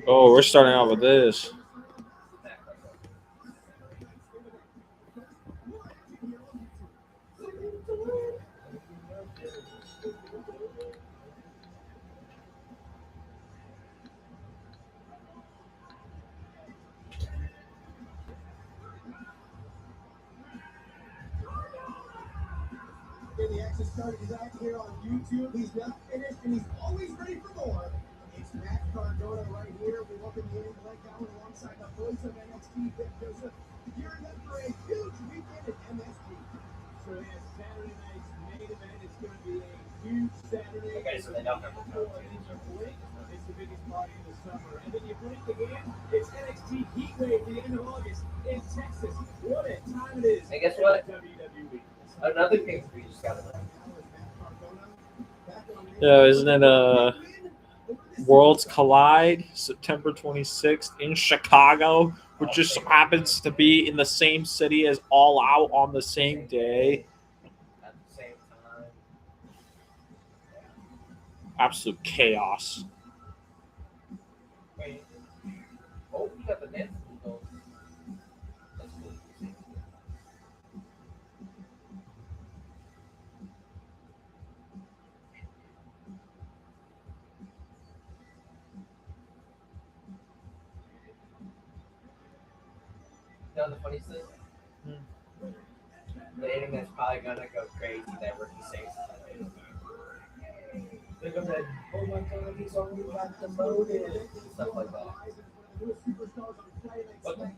Oh, we're starting out with this. The action started out here on YouTube. He's not finished, and he's always ready for more. It's Matt Cardona right here. We welcome you in, Blake Allen, alongside the voice of NXT, Vic Joseph, gearing up for a huge weekend at MSG. So yes, Saturday night's main event is going to be a huge Saturday. Okay, so they don't have the It's the biggest party in the summer. And then you blink again, it's NXT Heatwave at the end of August in Texas. What a time it is. And guess what? WWE. Another thing we just got to know. Yeah, isn't it Worlds Collide, September 26th in Chicago, which just so happens to be in the same city as All Out on the same day. At the same time. Absolute chaos. Wait. Oh, we got the dance move. That's cool. You know the funny thing? The internet's probably gonna go crazy that Ricky says that. They're gonna be like, oh my god, he's only got demoted. Stuff like that. What the?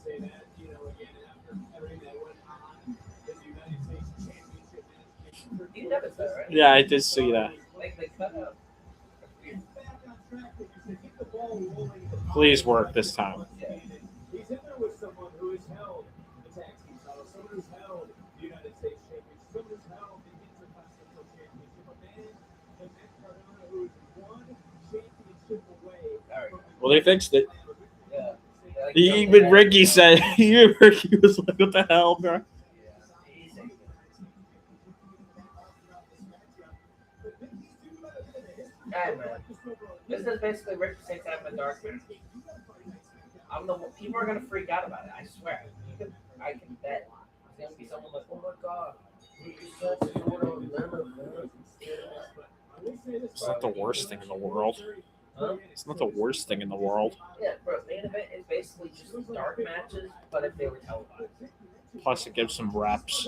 Say that, you know, again, after everything that went on in the United States Championship match. You never said, right? Yeah, I did see that. Like they cut out. Please work this time. Yeah. He's in there with someone who has held the tag team title, someone who's held the United States Championship, someone who's held the Intercontinental Championship, a man, and Matt Cardona, who is one championship away. All right. Well, they fixed it. Yeah. Like, Even Ricky said, even Ricky was like, what the hell, bro? Hey, man. This is basically Ricky Saints having a dark match. People are gonna freak out about it. I swear. I can bet. There's gonna be someone like, "Oh my god, Ricky Saints is going on limit, man." It's not the worst thing in the world. Huh? It's not the worst thing in the world. Yeah, bro. Main event is basically just dark matches, but if they were televised. Plus, it gives some reps.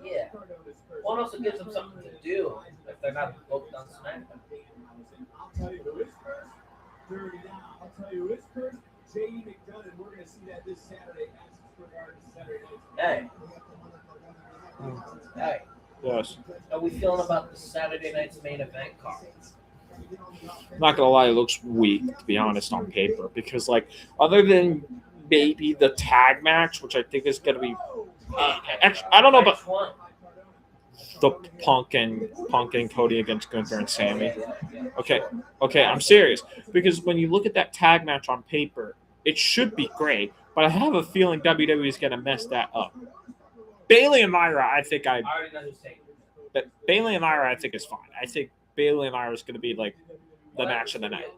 Yeah. One also gives them something to do if they're not booked on SmackDown. I'll tell you who is first. I'll tell you who is first. J.E. McDonough, and we're going to see that this Saturday at Madison Square Garden Saturday night. Hey. Yes. How are we feeling about the Saturday night's main event card? Not gonna lie, it looks weak, to be honest, on paper. Because, like, other than maybe the tag match, which I think is gonna be, actually, I don't know about the Punk and Cody against Gunther and Sammy. Okay, I'm serious, because when you look at that tag match on paper, it should be great, but I have a feeling WWE is gonna mess that up. Bayley and Myra, I already know who's taking it. Bayley and Myra, I think is fine. I think Bayley and Myra is going to be like the match of the night.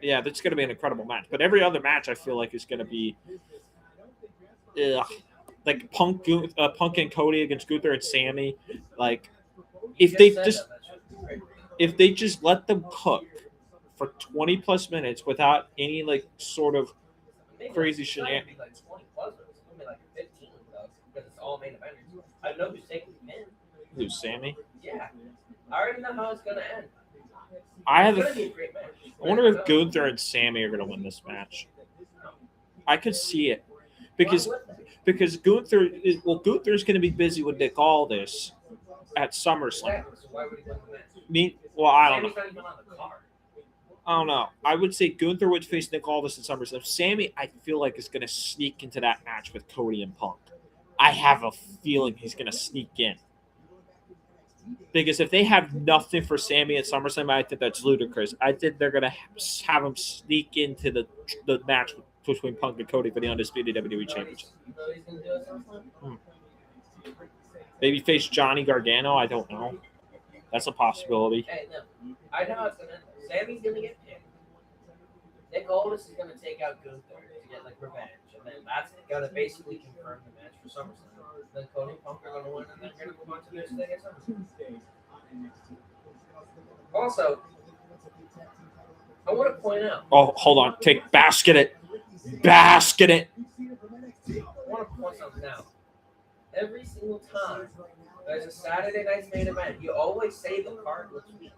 Yeah, that's going to be an incredible match. But every other match, I feel like is going to be, like Punk and Cody against Gunther and Sammy. Like, if they just let them cook for 20 plus minutes without any like sort of crazy shenanigans. Like 20 plus, it's gonna be like 15 though, because it's all main eventers. I know who's taking the pin. Who's Sammy? Yeah, I already know how it's gonna end. I It's gonna be a great match. wonder if Gunther and Sammy are going to win this match. I could see it because Gunther is going to be busy with Nick Aldis at SummerSlam. So why would he win the match? I don't know. Sammy's not even on the card. I don't know. I would say Gunther would face Nick Aldis at SummerSlam. Sammy, I feel like, is going to sneak into that match with Cody and Punk. I have a feeling he's going to sneak in. Because if they have nothing for Sammy at SummerSlam, I think that's ludicrous. I think they're going to have him sneak into the match between Punk and Cody for the undisputed WWE Championship. You know he's gonna do it. Maybe face Johnny Gargano. I don't know. That's a possibility. Hey, no. I know how it's gonna end. Sammy's gonna get pinned. Nick Aldis is gonna take out Gunther to get like revenge, and then that's gonna basically confirm the match for SummerSlam. Then Cody and Punk are gonna win, and then they're gonna move on to their thing at SummerSlam. Also, I want to point out. Oh, hold on. Basket it. Basket it. I want to point something out. Every single time there's a Saturday night's main event, you always say the card looks weak.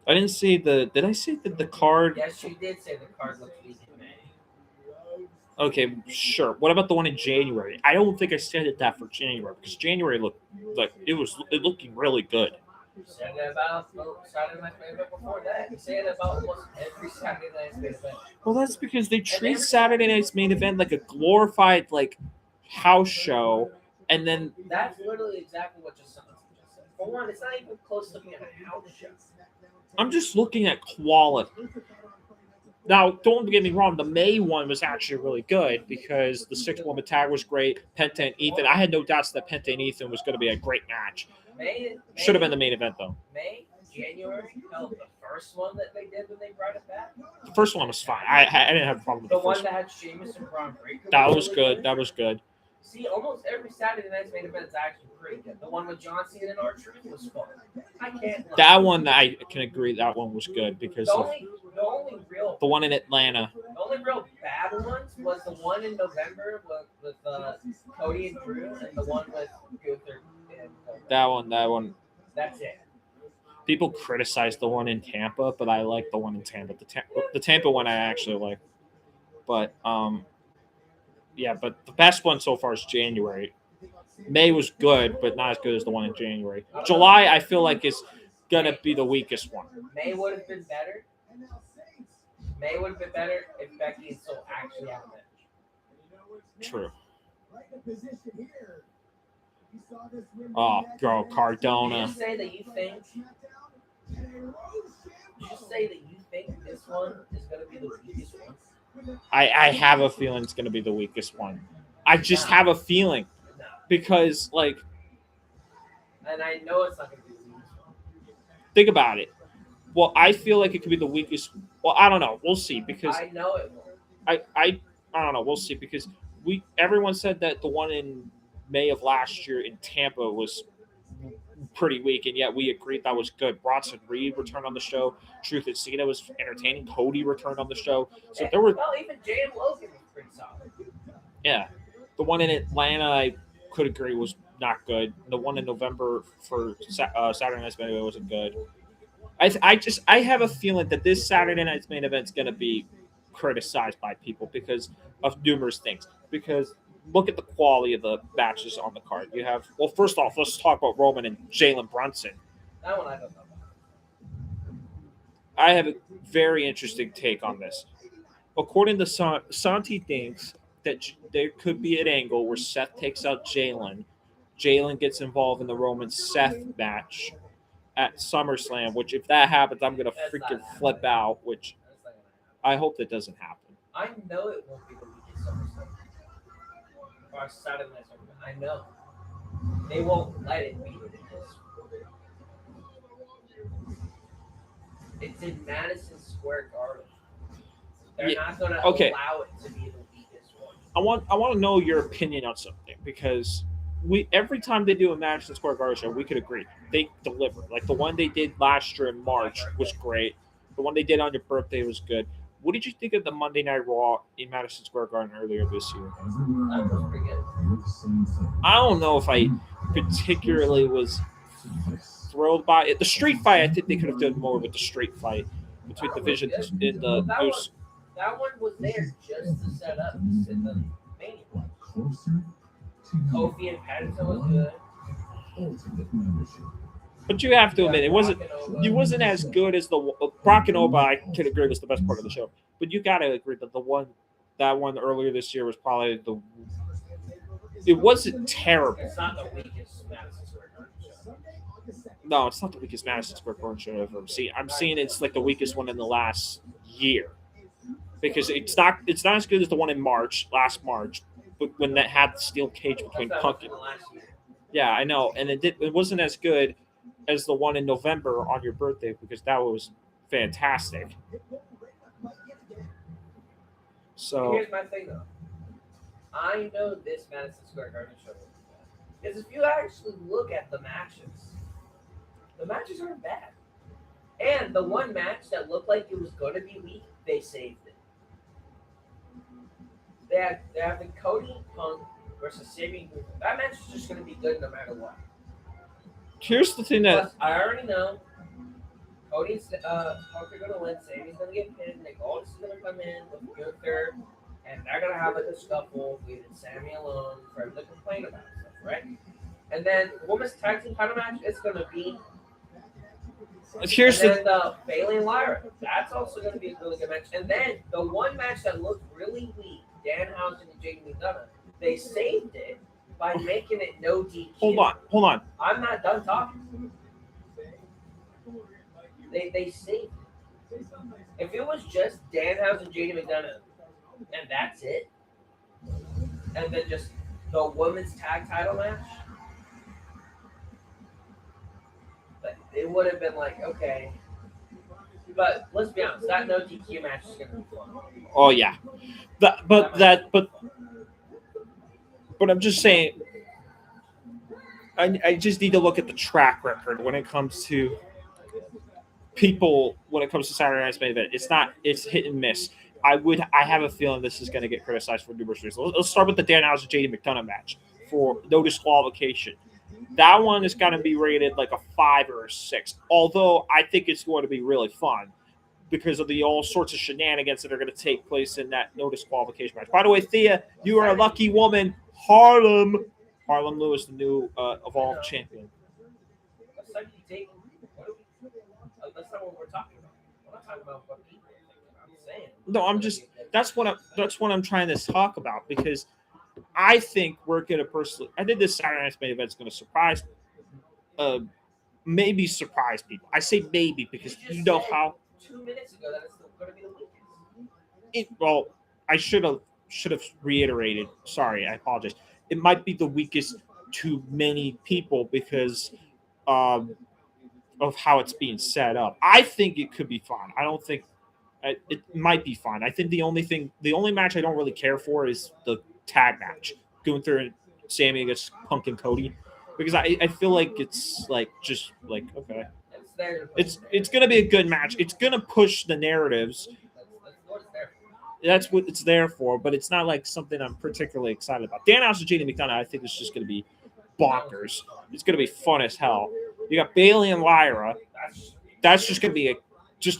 I didn't say the. Did I say that the card? Yes, you did say the card looks weak in May. Okay, sure. What about the one in January? I don't think I said that for January because January looked like it looking really good. You said it about Saturday night's main event before that. You say it about almost every Saturday night's main event. Well, that's because they treat Saturday night's main event like a glorified like house show, and then That's literally exactly what just said. For one, it's not even close to being a house show. I'm just looking at quality. Now, don't get me wrong, the May one was actually really good because the 6-woman tag was great. Penta and Ethan. I had no doubts that Penta and Ethan was going to be a great match. Should have been the main event, though. January, hell, the first one that they did when they brought it back. The first one was fine. I didn't have a problem with The the one first that one. had Sheamus and Braun Breaker. That was good. That was good. See, almost every Saturday night's main event is actually pretty good. The one with John Cena and R-Truth was fun. I can't lie. That one, I can agree, that one was good because The of only real the one in Atlanta. The only real bad ones was the one in November with Cody and Drew, and the one with Gunther and Cody. That one. That's it. People criticize the one in Tampa, but I like the one in Tampa. The Tampa one I actually like. But yeah, but the best one so far is January. May was good, but not as good as the one in January. July, I feel like is gonna be the weakest one. May would have been better. May would have been better if Becky and Soul actually had a match. True. Oh, girl, Cardona. Did you say that you think? Did you say that you think this one is gonna be the weakest one? I have a feeling it's gonna be the weakest one. I just have a feeling No. because, like, And I know it's not gonna be the weakest one. think about it. Well, I feel like it could be the weakest. Well, I don't know. We'll see because I know it won't. I don't know. We'll see because everyone said that the one in May of last year in Tampa was pretty weak, and yet we agreed that was good. Bronson Reed returned on the show. Truth and Cena was entertaining. Cody returned on the show. So there were, Well, even Jay and Logan was pretty solid. yeah. The one in Atlanta, I could agree, was not good. The one in November for Saturday Night's Main Event wasn't good. I have a feeling that this Saturday Night's Main Event is going to be criticized by people because of numerous things. Because look at the quality of the matches on the card. You have, well, first off, let's talk about Roman and Jalen Brunson. That one I don't know about. I have a very interesting take on this. According to Santi thinks that there could be an angle where Seth takes out Jalen. Jalen gets involved in the Roman-Seth match at SummerSlam, which if that happens, I'm going to freaking flip out, which That's not gonna happen. I hope that doesn't happen. I know it won't be the weakest SummerSlam. Or Saturday Night SummerSlam. I know. They won't let it be what it is. It's in Madison Square Garden. They're Yeah, not going to okay. allow it to be the weakest one. I want to know your opinion on something because every time they do a Madison Square Garden show, we could agree they deliver. Like the one they did last year in March was great. The one they did on your birthday was good. What did you think of the Monday Night Raw in Madison Square Garden earlier this year? That was pretty good. I don't know if I particularly was thrilled by it. The street fight, I think they could have done more with the street fight between the Vision and the Moose. That one was there just to set up in the Mania one. Kofi and Patterson was good. But you have to admit, it wasn't as good as the Brock and Oba. I can agree was the best part of the show. But you got to agree that that one earlier this year was probably it wasn't terrible. It's not the weakest Madison Square Garden show. No, it's not the weakest Madison Square Garden show I've ever seen. I'm seeing it's like the weakest one in the last year because it's not as good as the one in last March, but when that had the steel cage between That's Punk in and the last year. Yeah, I know, and it wasn't as good as the one in November on your birthday because that was fantastic. So Here's my thing though. I know this Madison Square Garden show will be bad. Because if you actually look at the matches aren't bad. And the one match that looked like it was going to be weak, they saved it. They have the Cody Punk versus Sami Zayn. That match is just going to be good no matter what. here's the thing that Plus, I already know Cody's Punk are going to win. Sami's going to get pinned. Nick Aldis is going to come in with Gunther, and they're going to have like a scuffle, leaving Sami alone for him to complain about stuff, right? And then women's tag team title match, it's going to be. here's And the then the Bailey and Lyra, that's also going to be a really good match. And then the one match that looked really weak, Danhausen and Jamie McDonough, they saved it by making it no DQ. hold on. I'm not done talking. They saved it. If it was just Danhausen and Jamie McDonough, and that's it, and then just the women's tag title match, but it would have been like, okay. But let's be honest, that no DQ match is going to be fun. Oh yeah, but I'm just saying. I just need to look at the track record when it comes to people. When it comes to Saturday Night's main event, it's hit and miss. I have a feeling this is going to get criticized for numerous reasons. Let's start with the Danhausen JD McDonough match for no disqualification. That one is going to be rated like a 5 or a 6. Although I think it's going to be really fun because of the all sorts of shenanigans that are going to take place in that no disqualification match. By the way, Thea, you are a lucky woman. Harlem Lewis, the new Evolved champion. That's not what we're talking about. We're not talking about what people are thinking. I'm saying. No, that's what I'm trying to talk about because I think we're gonna personally. I think this Saturday Night's main event is gonna surprise, maybe surprise people. I say maybe because you know how. 2 minutes ago, that it's going to be the weakest. Well, I should have reiterated. Sorry, I apologize. It might be the weakest to many people because of how it's being set up. I think it could be fun. I don't think it might be fun. I think the only match I don't really care for is the tag match, Gunther and Sami against Punk and Cody, because I feel like it's like just like okay, it's gonna be a good match. It's gonna push the narratives. That's what it's there for, but it's not like something I'm particularly excited about. Danhausen and JD McDonough, I think it's just going to be bonkers. It's going to be fun as hell. You got Bailey and Lyra. That's just going to be a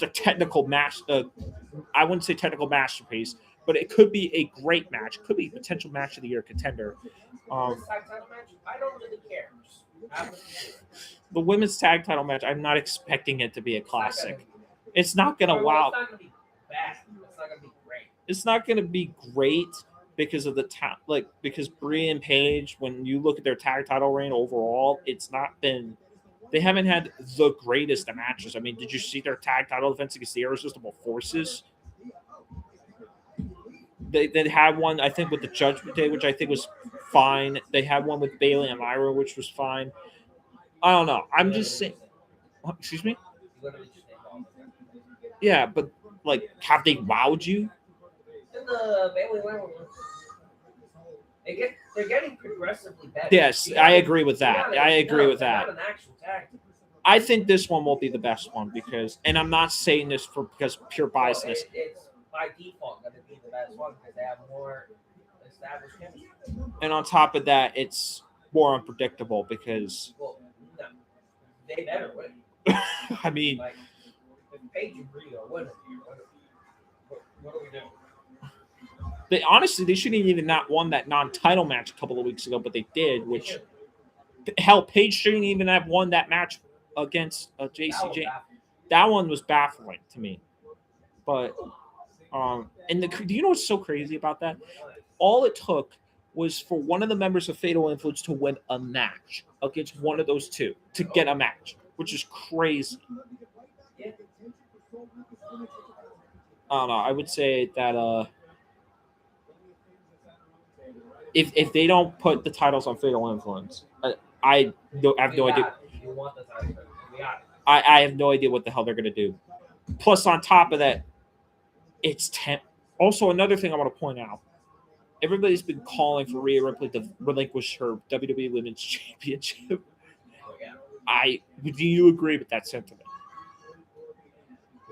technical match. I wouldn't say technical masterpiece, but it could be a great match. It could be a potential match of the year contender. I don't really care. The women's tag title match, I'm not expecting it to be a classic. It's not going to wow. It's not going to be bad. It's not going to be great. It's not going to be great because of because Brie and Paige, when you look at their tag title reign overall, it's not been. They haven't had the greatest of matches. I mean, did you see their tag title defense against the Irresistible Forces? They had one, I think, with the Judgment Day, which I think was fine. They had one with Bailey and Lyra, which was fine. I don't know. I'm just saying. Excuse me? Yeah, but like, have they wowed you? In the Bailey Lyra one, they're getting progressively better. Yes, I agree with that. I agree with that. Not an actual tag. I think this one will be the best one because, and I'm not saying this because pure biasness. It's by default going to be the best one because they have more established chemistry. And on top of that, it's more unpredictable because. Well, no, they better win. I mean, like if Paige and Brie are winning, what do we do? They shouldn't even not won that non-title match a couple of weeks ago, but they did. Which hell, Paige shouldn't even have won that match against JCJ. That one was baffling to me. But do you know what's so crazy about that? All it took was for one of the members of Fatal Influence to win a match against one of those two to get a match, which is crazy. I don't know. I would say that if they don't put the titles on Fatal Influence, I have no idea. You want the title. We got it. I have no idea what the hell they're going to do. Plus, on top of that, it's 10. Also, another thing I want to point out. Everybody's been calling for Rhea Ripley to relinquish her WWE Women's Championship. Oh, yeah. Do you agree with that sentiment?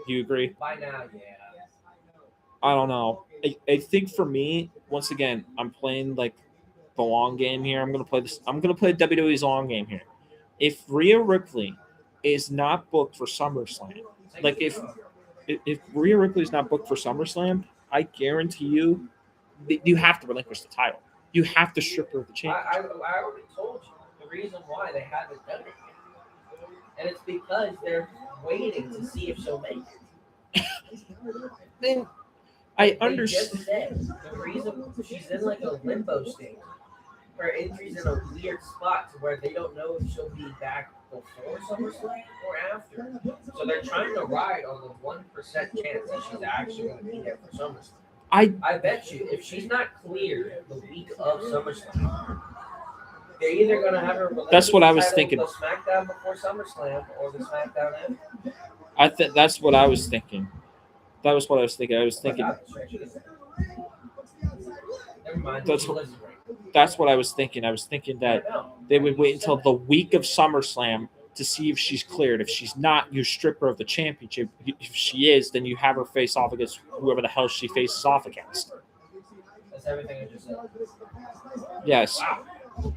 Do you agree? By now, yeah. I don't know. I think for me, once again, I'm playing like the long game here. I'm gonna play WWE's long game here. If Rhea Ripley is not booked for SummerSlam, like if Rhea Ripley is not booked for SummerSlam, I guarantee you have to relinquish the title. You have to strip her of the championship. I already told you the reason why they haven't done it yet. And it's because they're waiting to see if she'll make it. I They understand. just said the reason she's in like a limbo state. Her injury's in a weird spot to where they don't know if she'll be back before SummerSlam or after. So they're trying to ride on the 1% chance that she's actually going to be there for SummerSlam. I bet you if she's not cleared the week of SummerSlam, they're either going to have her. That's what I was thinking. The SmackDown before SummerSlam or the SmackDown after. That's what I was thinking. That was what I was thinking. I was thinking. Never mind. That's what I was thinking. I was thinking that they would wait until the week of SummerSlam to see if she's cleared. If she's not, you strip her of the championship. If she is, then you have her face off against whoever the hell she faces off against. That's everything I just said. Yes.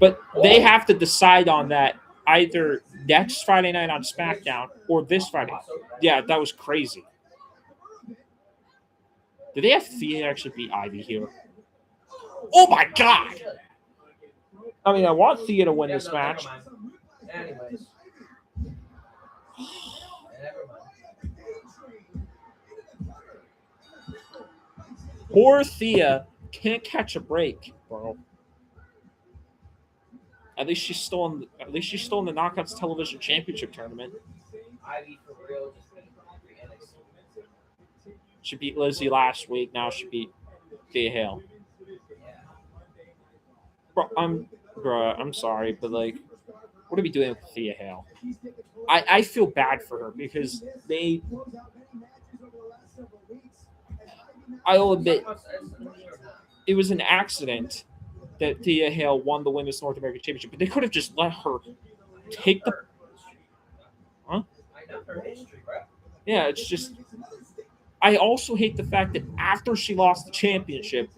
But they have to decide on that either next Friday night on SmackDown or this Friday. Yeah, that was crazy. Did they have Thea actually beat Ivy here? Oh my God! I mean, I want Thea to win this match. Anyways. Poor Thea can't catch a break, bro. At least she's still in the Knockouts Television Championship tournament. Ivy for real just She beat Lizzie last week. Now she beat Thea Hail. Bro, I'm sorry, but like, what are we doing with Thea Hail? I feel bad for her because I'll admit it was an accident that Thea Hail won the Women's North American Championship, but they could have just let her take the. Huh? I know her history, bro. Yeah, it's just. I also hate the fact that after she lost the championship,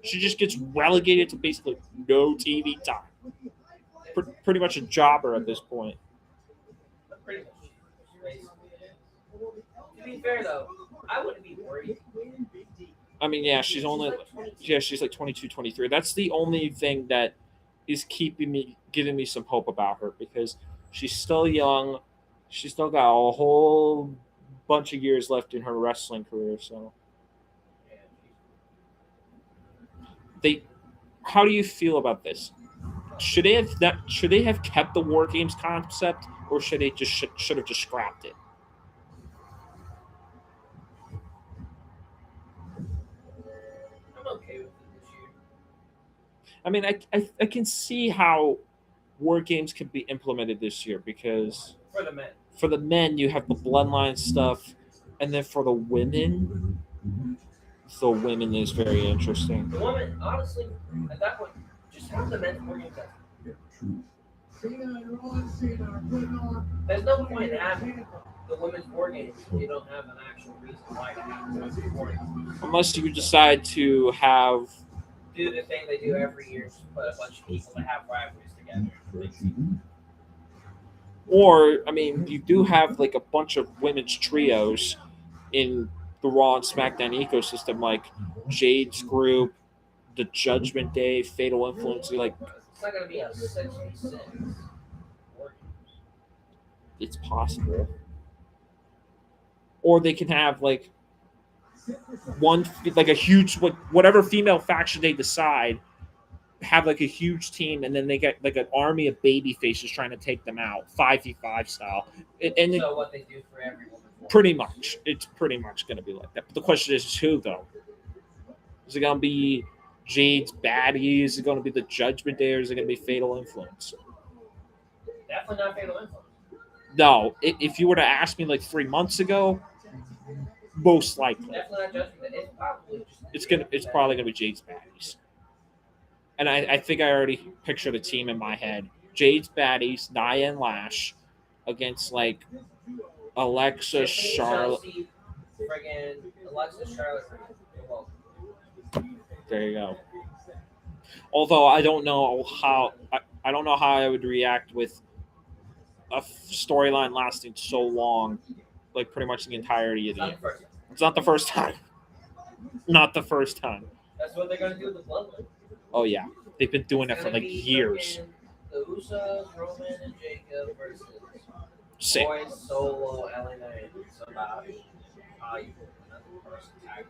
she just gets relegated to basically no TV time. Pretty much a jobber at this point. Pretty much. To be fair, though, I wouldn't be worried. I mean, yeah, she's like 22, 23. That's the only thing that is giving me some hope about her because she's still young. She's still got a whole bunch of years left in her wrestling career. So, how do you feel about this? Should they have kept the War Games concept, or should they should have just scrapped it? I'm okay with it this year. I mean, I can see how War Games can be implemented this year because For the men, you have the bloodline stuff, and then for the women is very interesting. The women, honestly, at that point, just have the men's War Games. There's no point in having the women's War Games if you don't have an actual reason why to have the War Games. Unless you decide to have do the thing they do every year, just put a bunch of people that have rivalries together. Or, I mean, you do have like a bunch of women's trios in the Raw and SmackDown ecosystem, like Jade's group, the Judgment Day, Fatal Influence. Like, it's not going to be a 6v6. It's possible. Or they can have like a huge, whatever female faction they decide, have like a huge team, and then they get like an army of baby faces trying to take them out, 5v5 style. So what they do for everyone. Pretty much. It's pretty much going to be like that. But the question is who, though? Is it going to be Jade's baddies? Is it going to be the Judgment Day, or is it going to be Fatal Influence? Definitely not Fatal Influence. No, if you were to ask me like 3 months ago, most likely Definitely not Judgment Day. It's probably just. it's probably gonna be Jade's Baddies. And I think I already pictured a team in my head: Jade's Baddies, Nia and Lash, against like Alexa, Tiffany, Charlotte. Chelsea, friggin' Alexa, Charlotte. Well, There you go. Although I don't know how I don't know how I would react with a storyline lasting so long, like pretty much the entirety of it's the not year. the first. It's not the first time. Not the first time. That's what they're gonna do with the Bloodline. Oh yeah, they've been doing It's it for gonna like be years. friggin' The Usos, Roman, and Jacob versus Same. Boys, Solo, LA Knight, somebody. Another person tag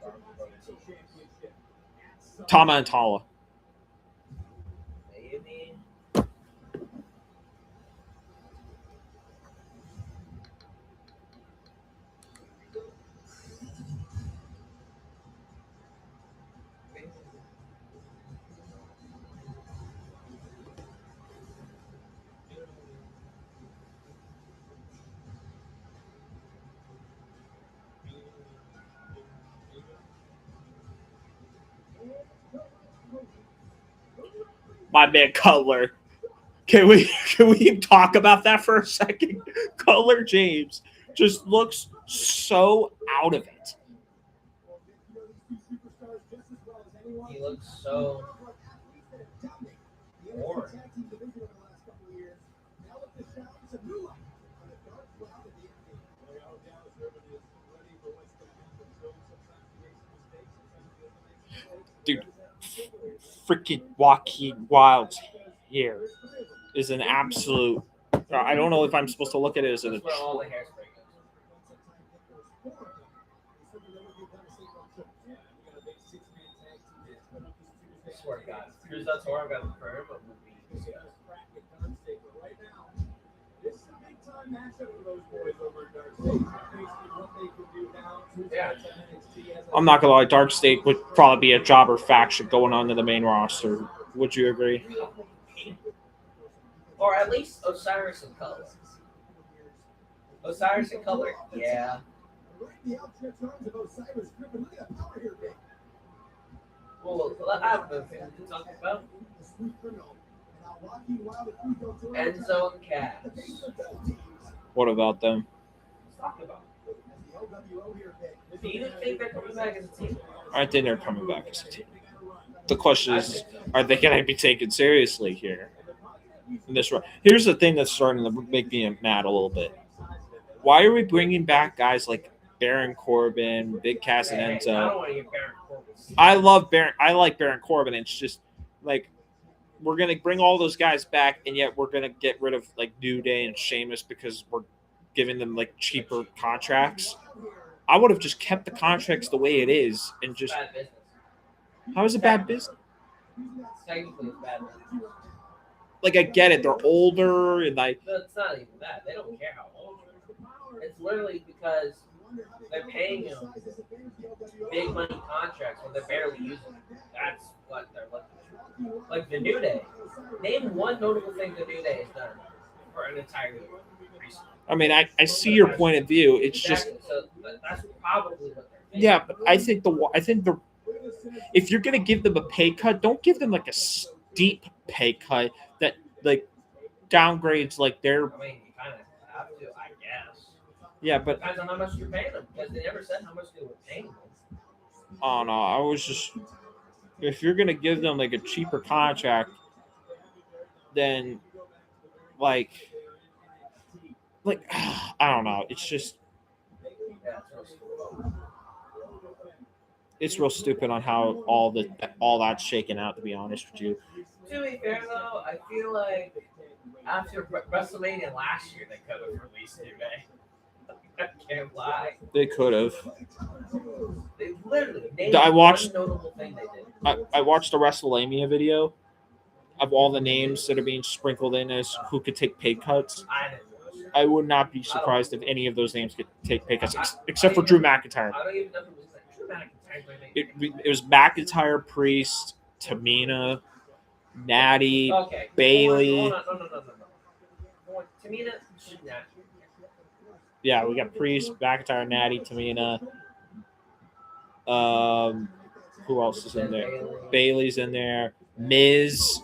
Tama and Tala. Maybe. My man Cutler. Can we talk about that for a second? Cutler James just looks so out of it. He looks so bored. Dude, freaking Joaquin Wild's hair is an absolute. I don't know if I'm supposed to look at it as an. That's where all the hairspray goes. I swear to God. Here's that tour I've got the firm of movie. Yeah. I'm not gonna lie, DarkState would probably be a jobber faction going on to the main roster. Would you agree? Or at least Osiris and Color. Osiris and Color, yeah. Well, I have a thing to talk about. Enzo and Cass. What about them? Let's talk about it. Do you think they're coming back as a team? I think they're coming back as a team. The question is, are they going to be taken seriously here? In this run? Here's the thing that's starting to make me mad a little bit. Why are we bringing back guys like Baron Corbin, Big Cass, and I Enzo? don't want to get Baron Corbin. I love Baron. I like Baron Corbin. It's just like we're gonna bring all those guys back, and yet we're gonna get rid of like New Day and Sheamus because we're giving them like cheaper contracts. I would have just kept the contracts the way it is and just. Bad business. How is it bad business? Technically, it's bad business. Like I get it, they're older and like. But it's not even that. They don't care how old you are. It's literally because they're paying them big money contracts when they're barely using them. That's what they're looking for. Like the New Day. Name one notable thing the New Day has done for an entire year. Recently. I mean, I see your point of view. It's just. So that's probably what they're thinking. Yeah, but I think the if you're gonna give them a pay cut, don't give them like a steep pay cut that like downgrades like their. I mean, you kind of have to, I guess. Yeah, but Depends on how much you're paying them because they never said how much they were paying them. oh no, I was just if you're gonna give them like a cheaper contract, then like I don't know. It's just Yeah, it's real stupid on how all that's shaken out. To be honest with you, to be fair though, I feel like after WrestleMania last year, they could have released New Day. I can't lie. they could have. They literally named I watched- one notable thing they did. I watched a WrestleMania video of all the names that are being sprinkled in as who could take pay cuts. I didn't know. I would not be surprised if any of those names could take pay cuts, except for Drew McIntyre. I don't even know if it was like Drew McIntyre. It was McIntyre, Priest, Tamina, Natty, Okay. Bailey. Hold on. No. Tamina should not. Yeah, we got Priest, McIntyre, Natty, Tamina. Who else is in there? Bailey's in there. Miz.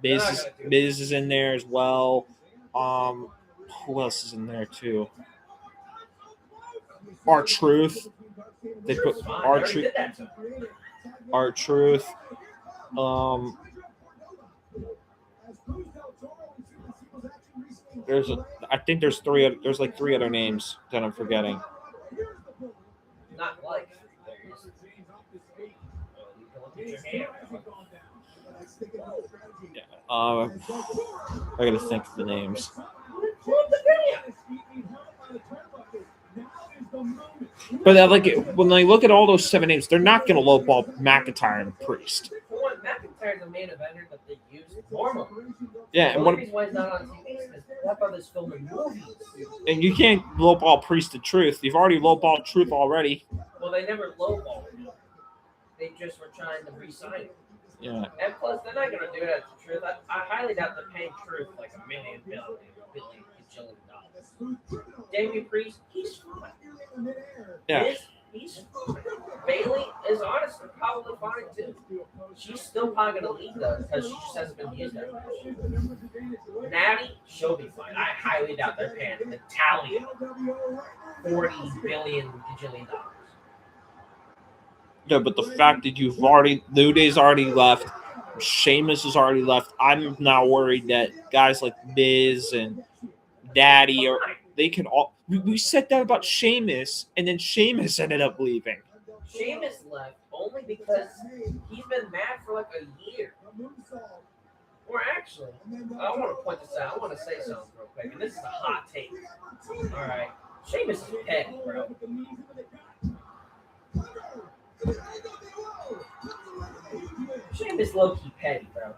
Miz is in there as well. Who else is in there too? R-Truth. They put R-Truth. R-Truth. I think there's like three other names that I'm forgetting. Not like. Yeah. I gotta think of the names. But when they look at all those 7 names, they're not gonna lowball McIntyre and Priest. For one, McIntyre's a main eventer that they use normally. Yeah, and one reason why he's not on TV is because that brother's filming movies. And you can't lowball Priest to Truth. You've already lowballed Truth already. Well, they never lowballed him. They just were trying to re-sign him. Yeah. And plus, they're not going to do that to Truth. I highly doubt they're paying Truth like $1 billion, $1 billion. Damian Priest, he's fine. Yeah. He's fine. Bailey is honestly probably fine too. She's still probably going to leave though because she just hasn't been used that much. Natty, she'll be fine. I highly doubt they're paying Natalia $40 billion. Yeah, but the fact that New Day's already left, Sheamus has already left. I'm now worried that guys like Miz and Daddy they can all. We said that about Sheamus, and then Sheamus ended up leaving. Sheamus left only because he's been mad for like a year. Or actually, I want to point this out. I want to say something real quick, and this is a hot take. All right, Sheamus is petty, bro. Sheamus low-key petty, bro.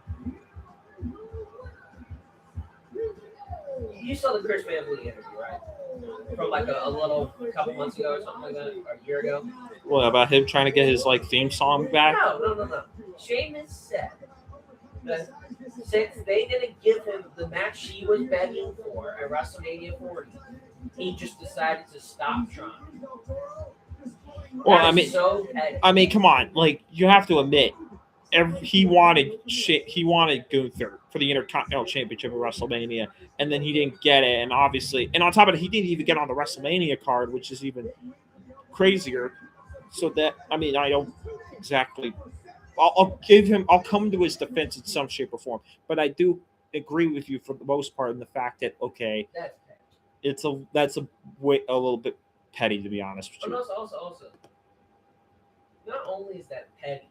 You saw the Chris Van Vliet interview, right? From like a couple months ago or something like that, or a year ago. What about him trying to get his theme song back? No. Sheamus said that since they didn't give him the match he was begging for at WrestleMania 40, he just decided to stop trying. Well, so come on, you have to admit, he wanted Gunther for the Intercontinental Championship at WrestleMania, and then he didn't get it, and obviously, and on top of it, he didn't even get on the WrestleMania card, which is even crazier. So that I don't exactly. I'll come to his defense in some shape or form, but I do agree with you for the most part in the fact that that's a little bit petty, to be honest with you. But also, not only is that petty,